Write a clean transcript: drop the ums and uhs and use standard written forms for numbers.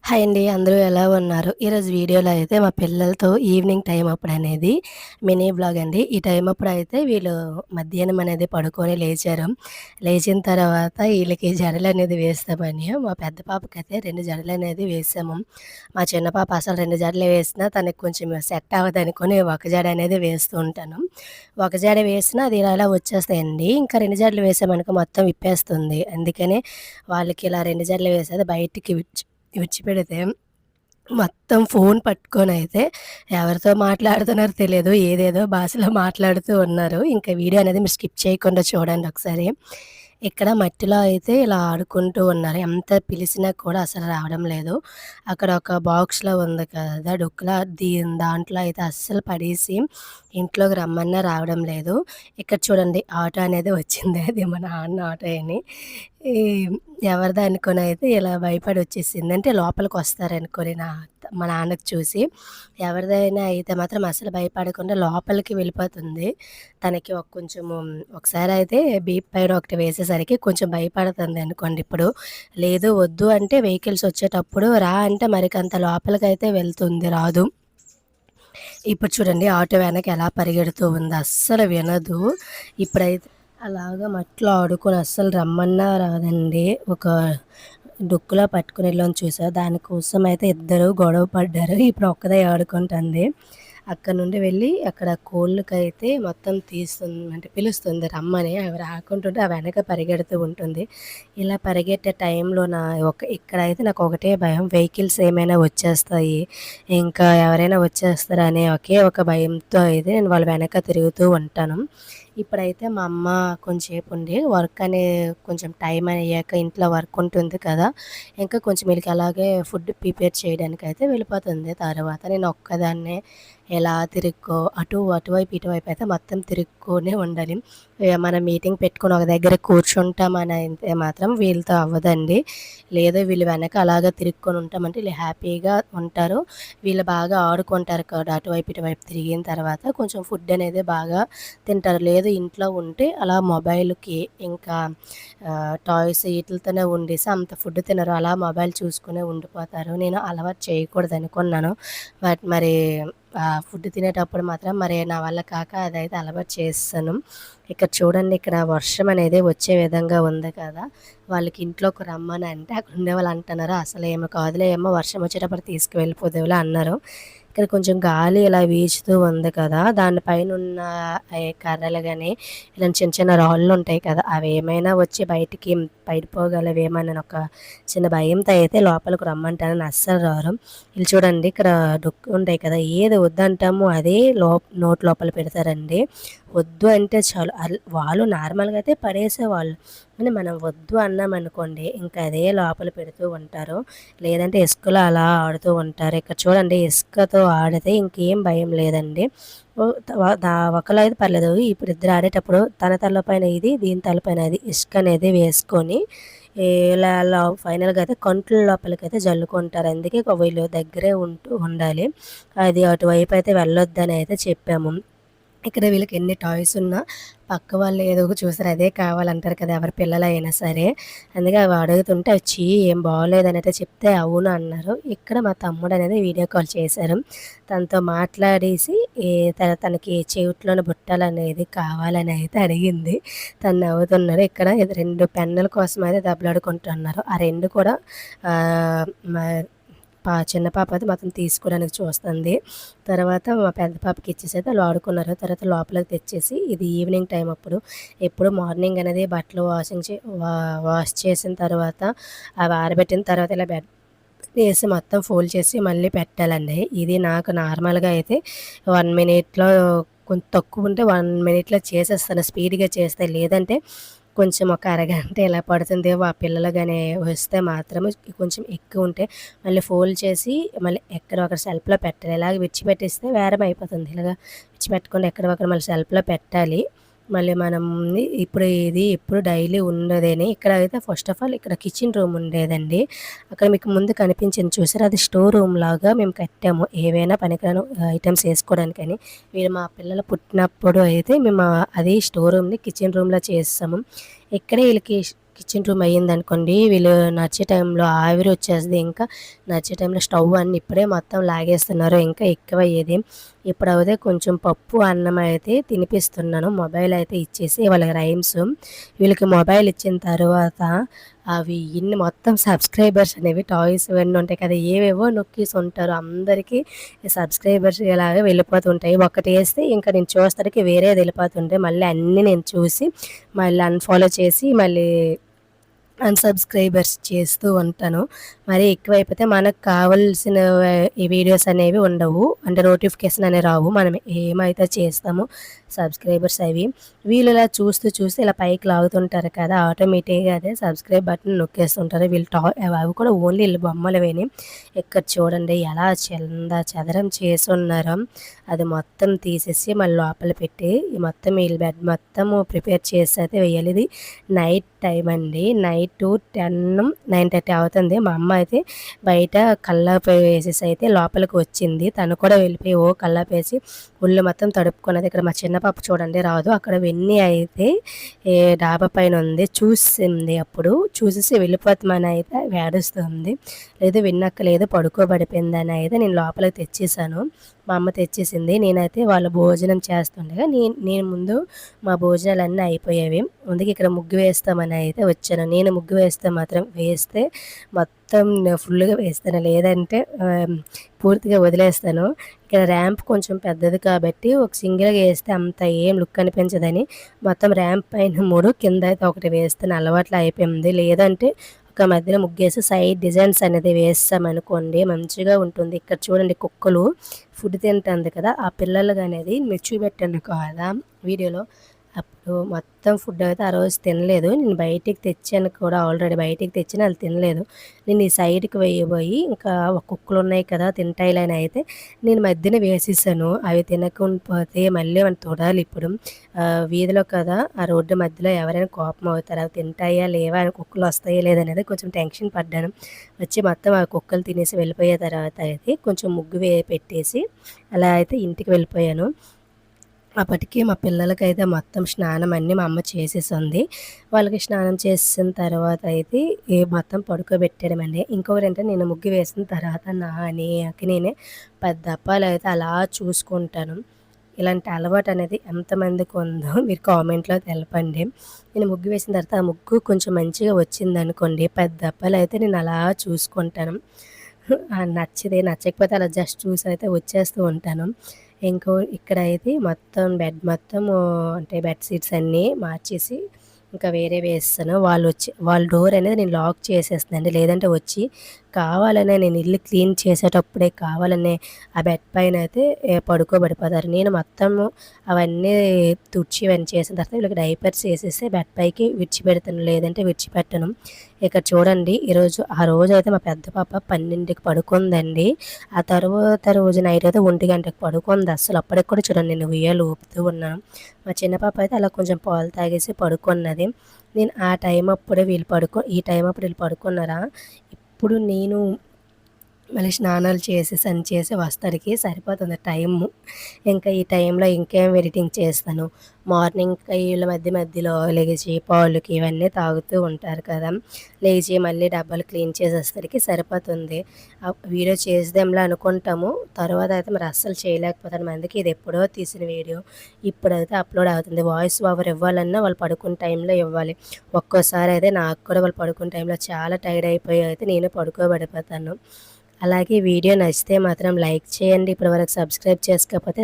Hi అండి. అందరూ ఎలా ఉన్నారు? ఈరోజు వీడియోలో అయితే మా పిల్లలతో ఈవినింగ్ టైమ్ అప్పుడనేది మినీ వ్లాగ్ అండి. ఈ టైం అప్పుడైతే వీళ్ళు మధ్యాహ్నం అనేది పడుకొని లేచారు. లేచిన తర్వాత ఈళ్ళకి జడలనేది వేస్తామని మా పెద్ద పాపకైతే 2 జడలనేది వేసాము. మా చిన్న పాప అసలు 2 జడలు వేసినా తనకి కొంచెం సెట్ అవ్వదనుకోని ఒక జడ అనేది వేస్తూ ఉంటాను. ఒక జడ వేసినా అది ఇలా ఇలా వచ్చేస్తాయండి. ఇంకా 2 జడలు వేసామనుకో మొత్తం విప్పేస్తుంది. అందుకనే వాళ్ళకి ఇలా 2 జడలు వేసేది బయటికి విడిచిపెడితే మొత్తం ఫోను పట్టుకొనైతే ఎవరితో మాట్లాడుతున్నారో తెలియదు. ఏదేదో భాషలో మాట్లాడుతూ ఉన్నారు. ఇంకా వీడియో అనేది మీరు స్కిప్ చేయకుండా చూడండి ఒకసారి. ఇక్కడ మట్టిలో అయితే ఇలా ఆడుకుంటూ ఉన్నారు. ఎంత పిలిచినా కూడా అసలు రావడం లేదు. అక్కడ ఒక బాక్స్‌లో ఉంది కదా! డొక్కులా దాంట్లో అయితే అస్సలు పడేసి ఇంట్లోకి రమ్మన్నా రావడం లేదు. ఇక్కడ చూడండి ఆటో అనేది వచ్చింది. అది మా నాన్న ఆటో అని. ఈ ఎవరిదో అనుకోనైతే ఇలా భయపడి వచ్చేసింది. అంటే లోపలికొస్తారనుకోని మా నాన్నకి చూసి. ఎవరిదైనా అయితే మాత్రం అసలు భయపడకుండా లోపలికి వెళ్ళిపోతుంది. తనకి కొంచెము ఒకసారయితే బీప్ పైన ఒకటి వేసేసరికి కొంచెం భయపడుతుందనుకోండి ఇప్పుడు. లేదు వద్దు అంటే వెహికల్స్ వచ్చేటప్పుడు రా అంటే మరికంత లోపలికైతే వెళ్తుంది రాదు. ఇప్పుడు చూడండి ఆటో వెనక ఎలా పరిగెడుతూ ఉందో అస్సలు వినదు. ఇప్పుడైతే అలాగా మట్టిలో ఆడుకొని అస్సలు రమ్మన్నా రాదండి. ఒక డొక్కులా పట్టుకొని ఎళ్ళాను చూసారా దానికోసం అయితే ఇద్దరు గొడవ పడ్డారు. ఇప్పుడు ఒక్కదే ఆడుకుంటుంది. అక్కడి నుండి వెళ్ళి అక్కడ కోళ్ళకైతే మొత్తం అంటే పిలుస్తుంది రమ్మని. అవి రాకుంటుంటే ఆ వెనక పరిగెడుతూ ఉంటుంది. ఇలా పరిగెట్టే టైంలో ఇక్కడైతే నాకు ఒకటే భయం వెహికల్స్ ఏమైనా వచ్చేస్తాయి. ఇంకా ఎవరైనా వచ్చేస్తారా అనే ఒకే ఒక భయంతో అయితే నేను వాళ్ళ వెనక తిరుగుతూ ఉంటాను. ఇప్పుడైతే మా అమ్మ కొంచెంసేపు ఉండి కొంచెం టైం అయ్యాక ఇంట్లో వర్క్ ఉంటుంది కదా! ఇంకా కొంచెం వీళ్ళకి అలాగే ఫుడ్ ప్రిపేర్ చేయడానికైతే వెళ్ళిపోతుంది. తర్వాత నేను ఒక్కదాన్నే ఎలా అటువైపు ఇటువైపు అయితే మొత్తం తిరుక్కొనే ఉండాలి. మనం మీటింగ్ పెట్టుకొని ఒక దగ్గర కూర్చుంటామని అయితే మాత్రం వీళ్ళతో అవ్వదండి. లేదు వీళ్ళు వెనక అలాగా తిరుక్కొని ఉంటామంటే వీళ్ళు హ్యాపీగా ఉంటారు. వీళ్ళు బాగా ఆడుకుంటారు కూడా అటువైపు ఇటువైపు తిరిగిన తర్వాత కొంచెం ఫుడ్ అనేది బాగా తింటారు. లేదు ఇంట్లో ఉంటే అలా మొబైల్‌కి ఇంకా టాయ్స్ ఈటిలతోనే ఉండేసి అంత ఫుడ్ తినరు. అలా మొబైల్ చూసుకునే ఉండిపోతారు. నేను అలవాటు చేయకూడదనుకున్నాను. మరి ఫుడ్ తినేటప్పుడు మాత్రం మరి నా వల్ల కాక అదైతే అలవాటు చేసేసాను. ఇక్కడ చూడండి ఇక్కడ వర్షం అనేది వచ్చే విధంగా ఉంది కదా! వాళ్ళకి ఇంట్లోకి రమ్మనంటే అక్కడ ఉండేవాళ్ళు అంటున్నారు, "అసలేమి కాదులే అమ్మ వర్షం వచ్చేటప్పుడు తీసుకువెళ్ళిపోదువులే" అన్నారు. ఇక్కడ కొంచెం గాలి ఇలా వీచుతూ ఉంది కదా! దాని పైనున్న కర్రలు గాని, ఇలాంటి చిన్న చిన్న రాళ్ళుంటాయి కదా! అవేమైనా వచ్చి బయటికి పడిపోగలవేమోనని ఒక చిన్న భయంతో అయితే లోపలికి రమ్మంటానని అస్సలు రారు. ఈళ్ళు చూడండి ఇక్కడ ఉంటాయి కదా! ఏది వద్దంటామో అదే నోటి లోపల పెడతారండి. వద్దు అంటే చాలు వాళ్ళు నార్మల్‌గా అయితే పడేసేవాళ్ళు. కానీ మనం వద్దు అన్నామనుకోండి ఇంకా అదే లోపల పెడుతూ ఉంటారు. లేదంటే ఇసుకలో అలా ఆడుతూ ఉంటారు. ఇక్కడ చూడండి ఇసుకతో ఆడితే ఇంకేం భయం లేదండి. ఓహ్! ఒకళ్ళు అయితే పర్లేదు. ఇప్పుడు ఇద్దరు ఆడేటప్పుడు తన తలపైన ఇది, దీని తలపైన అది ఇసుక అనేది వేసుకొని ఇలా ఫైనల్‌గా అయితే కంట్ల లోపలికైతే జల్లుకుంటారు. అందుకే వీళ్ళు దగ్గరే ఉండాలి. అది అటువైపు అయితే వెళ్ళొద్దని అయితే చెప్పాము. ఇక్కడ వీళ్ళకి ఎన్ని టాయ్స్ ఉన్నా పక్క వాళ్ళు ఏదో ఒకటి చూసారు అదే కావాలంటారు కదా! ఎవరి పిల్లలైనా సరే. అందుకే అవి అడుగుతుంటే అవి ఛీ! ఏం బాగోలేదనైతే చెప్తే అవును అన్నారు. ఇక్కడ మా తమ్ముడనేది వీడియో కాల్ చేశారు. తనతో మాట్లాడేసి ఈ తనకి చెవిట్లోని బుట్టలనేది కావాలని అయితే అడిగింది. తను నవ్వుతున్నాడు. ఇక్కడ 2 పెన్నుల కోసం అయితే దెబ్బలాడుకుంటున్నారు. ఆ 2 కూడా ఆహ్, మ చిన్న పాప అయితే మొత్తం తీసుకోవడానికి చూస్తుంది. తర్వాత మా పెద్ద పాపకి ఇచ్చేసైతే ఆళ్ళు ఆడుకున్నారు. తర్వాత లోపలికి తెచ్చేసి ఇది ఈవినింగ్ టైం అప్పుడు. ఎప్పుడు మార్నింగ్ అనేది బట్టలు వాష్ చేసిన తర్వాత అవి ఆరబెట్టిన తర్వాత ఇలా వేసి మొత్తం ఫోల్డ్ చేసి మళ్ళీ పెట్టాలండి. ఇది నాకు నార్మల్‌గా అయితే 1 మినిట్‌లో కొంచెం తక్కువుంటే 1 మినిట్‌లో చేసేస్తాను స్పీడ్‌గా చేస్తే. లేదంటే కొంచెం ఒక అరగంట ఇలా పడుతుంది. ఆ పిల్లలు గాని వస్తే మాత్రం కొంచెం ఎక్కువుంటే మళ్ళీ ఫోల్డ్ చేసి మళ్ళీ ఎక్కడో అక్కడ షెల్ఫ్‌లో పెట్టాలి. ఇలాగ విడిచిపెట్టేస్తే వేరం అయిపోతుంది. ఇలాగ విడిచిపెట్టకుండా ఎక్కడో అక్కడ మళ్ళీ షెల్ఫ్‌లో పెట్టాలి. మళ్ళీ మనం ఎప్పుడు డైలీ ఉండేదని ఇక్కడైతే ఫస్ట్ ఆఫ్ ఆల్ ఇక్కడ కిచెన్ రూమ్ ఉండేదండి. అక్కడ మీకు ముందు కనిపించింది చూసారా? అది స్టోర్ రూమ్ లాగా మేము కట్టాము. ఏవైనా పనికిరాని ఐటెమ్స్ ఏసుకోవడానికని. మా పిల్లలు పుట్టినప్పుడు అయితే మేము అది స్టోర్ రూమ్‌ని కిచెన్ రూమ్‌లా చేసేసాము. ఇక్కడే ఈళ్ళకి కిచెన్ రూమ్ అయ్యిందనుకోండి, వీళ్ళు నడిచే టైంలో ఆవిరి వచ్చేస్తది. ఇంకా నడిచే టైంలో స్టవ్ అన్నీ ఇప్పుడే మొత్తం లాగేస్తున్నారు. ఇంకా ఎక్కువయ్యేది. ఇప్పుడైతే కొంచెం పప్పు, అన్నం అయితే తినిపిస్తున్నాను. మొబైల్ అయితే ఇచ్చేసి వాళ్ళకి రైమ్స్. వీళ్ళకి మొబైల్ ఇచ్చిన తర్వాత అవి ఇన్ని మొత్తం సబ్స్క్రైబర్స్ అనేవి టాయ్స్ ఇవన్నీ ఉంటాయి కదా! ఏవేవో నొక్కేసి ఉంటారు. అందరికీ సబ్స్క్రైబర్స్ ఇలాగే వెళ్ళిపోతుంటాయి. ఒకటేస్తే ఇంక నేను చూసేసరికి వేరేది వెళ్ళిపోతుంటాయి. మళ్ళీ అన్నీ నేను చూసి మళ్ళీ అన్‌ఫాలో చేసి మళ్ళీ అన్‌సబ్‌స్క్రైబర్స్ చేస్తూ ఉంటాను. మరీ ఎక్కువైపోతే మనకు కావాల్సిన ఈ వీడియోస్ అనేవి ఉండవు. అంటే నోటిఫికేషన్ అనేవి రావు. మనం ఏమైతే చేస్తామో సబ్స్క్రైబర్స్ అవి. వీళ్ళు ఇలా చూస్తూ చూస్తూ ఇలా పైకి లాగుతుంటారు కదా! ఆటోమేటిక్‌గా అదే సబ్స్క్రైబ్ బటన్ నొక్కేస్తుంటారు. వీళ్ళు అవి కూడా ఓన్లీ ఈళ్ళ బొమ్మలవేని. ఇక్కడ చూడండి ఎలా చెదరం చేసున్నారో. అది మొత్తం తీసేసి మళ్ళీ లోపల పెట్టి ఈ మొత్తం వీళ్ళ బెడ్ మొత్తము ప్రిపేర్ చేసి అయితే వేయాలి. ఇది నైట్ టైం అండి. నైటు 9:30 అవుతుంది. మా అమ్మ అయితే బయట కల్లాపు వేసేసి అయితే లోపలికి వచ్చింది. తను కూడా వెళ్ళిపోయి కల్లాపేసి ఒళ్ళు మొత్తం తడుపుకున్నది. ఇక్కడ మా చిన్న పాప చూడండి రాదు. అక్కడ వెన్నీ అయితే డాబా పైన ఉంది. చూసింది అప్పుడు. చూసేసి వెళ్ళిపోతామని అయితే ఏడుస్తుంది. లేదు వెన్నక్క లేదు పడుకోబడిపోయిందని అయితే నేను లోపలికి తెచ్చేసాను. మా అమ్మ తెచ్చేసింది. నేనైతే వాళ్ళు భోజనం చేస్తుండగా నేను ముందు మా భోజనాలన్నీ అయిపోయేవి. అందుకే ఇక్కడ ముగ్గు వేస్తామని అయితే వచ్చాను. నేను ముగ్గు వేస్తే మొత్తం ఫుల్‌గా వేస్తాను. లేదంటే పూర్తిగా వదిలేస్తాను. ఇక్కడ ర్యాంప్ కొంచెం పెద్దది కాబట్టి ఒక సింగిల్‌గా వేస్తే అంత ఏం లుక్ అనిపించదని మొత్తం ర్యాంప్ పైన 3 కింద అయితే ఒకటి వేస్తాను. అలవాట్లు అయిపోయింది. లేదంటే ఒక మధ్యలో ముగ్గేసి సైడ్ డిజైన్స్ అనేది వేసామనుకోండి మంచిగా ఉంటుంది. ఇక్కడ చూడండి కుక్కలు ఫుడ్ తింటుంది కదా! ఆ పిల్లలకి అనేది మీరు చూపెట్టాను కదా వీడియోలో. అప్పుడు మొత్తం ఫుడ్ అయితే ఆ రోజు తినలేదు. నేను బయటికి తెచ్చాను కూడా ఆల్రెడీ బయటికి తెచ్చినా ఆళ్ళు తినలేదు. నేను ఈ సైడ్‌కి వేయబోయి ఇంకా కుక్కలున్నాయి కదా! తింటాయిలే అని అయితే నేను మధ్యన వేసేసాను. అవి తినకుండా పోతే మళ్ళీ మనం చూడాలి ఇప్పుడు. వీధిలో కదా! ఆ రోడ్డు మధ్యలో ఎవరైనా కోపం అవుతారు. అవి తింటాయా లేవా అని కుక్కలు వస్తాయా లేదనేది కొంచెం టెన్షన్ పడ్డాను. వచ్చి మొత్తం ఆ కుక్కలు తినేసి వెళ్ళిపోయే తర్వాత అయితే కొంచెం ముగ్గు పెట్టేసి అలా అయితే ఇంటికి వెళ్ళిపోయాను. అప్పటికి మా పిల్లలకైతే మొత్తం స్నానం అన్నీ మా అమ్మ చేసేసుంది. వాళ్ళకి స్నానం చేసిన తర్వాత అయితే మొత్తం పడుకోబెట్టేయడమండి. ఇంకొకటంటే నేను ముగ్గు వేసిన తర్వాత నాని, అక్కినేని పద్దప్పాలైతే అలా చూసుకుంటాను. ఇలాంటి అలవాటు అనేది ఎంతమందికి ఉందో మీరు కామెంట్‌లో తెలపండి. నేను ముగ్గు వేసిన తర్వాత ఆ ముగ్గు కొంచెం మంచిగా వచ్చిందనుకోండి, పద్దప్పాలైతే నేను అలా చూసుకుంటాను. నచ్చకపోతే అలా జస్ట్ చూసైతే వచ్చేస్తూ ఉంటాను. ఇక్కడైతే మొత్తం బెడ్ మొత్తము అంటే బెడ్ షీట్స్ అన్నీ మార్చేసి ఇంకా వేరే వేసేసాను. వాళ్ళ డోర్ అనేది నేను లాక్ చేసేస్తానండి. లేదంటే వచ్చి కావాలనే నేను ఇల్లు క్లీన్ చేసేటప్పుడే కావాలనే ఆ బెడ్ పైన అయితే పడుకోబడిపోతారు. నేను మొత్తము అవన్నీ తుడిచి ఇవన్నీ చేసిన తర్వాత వీళ్ళకి డైపర్స్ వేసేసి బెడ్ పైకి విడిచిపెడతాను. లేదంటే విడిచిపెట్టను. ఇక్కడ చూడండి ఆ రోజైతే మా పెద్ద పాప 12కి పడుకుందండి. ఆ తర్వాత రోజు నైట్ అయితే 1 గంటకి పడుకుంది. అప్పటికి కూడా చూడండి నేను ఉయ్యాల ఊపుతూ ఉన్నాను. మా చిన్న పాప అయితే అలా కొంచెం పాలు తాగేసి పడుకున్నది. నేను ఈ టైం అప్పుడు వీళ్ళు పడుకున్నారా, ఇప్పుడు నేను మళ్ళీ స్నానాలు చేసేసి అన్ని చేసి వస్తడికి సరిపోతుంది టైము. ఇంకా ఈ టైంలో ఇంకేం ఎడిటింగ్ చేస్తాను. మార్నింగ్ వీళ్ళ మధ్యలో లెగిసి పాలుకి ఇవన్నీ తాగుతూ ఉంటారు కదా! లేచి మళ్ళీ డబ్బాలు క్లీన్ చేసేసరికి సరిపోతుంది. వీడియో చేద్దాంలే అనుకుంటాము. తర్వాత అయితే మరి అస్సలు చేయలేకపోతాను. అందుకే ఇది ఎప్పుడో తీసిన వీడియో ఇప్పుడైతే అప్లోడ్ అవుతుంది. వాయిస్ ఓవర్ ఇవ్వాలన్నా వాళ్ళు పడుకునే టైంలో ఇవ్వాలి. ఒక్కోసారి అయితే నాకు కూడా వాళ్ళు పడుకునే టైంలో చాలా టైర్డ్ అయిపోయి అయితే నేను పడుకోబడిపోతాను. అలాగే వీడియో నచ్చితే మాత్రం లైక్ చేయండి. ఇప్పటివరకు సబ్స్క్రైబ్ చేసుకోకపోతే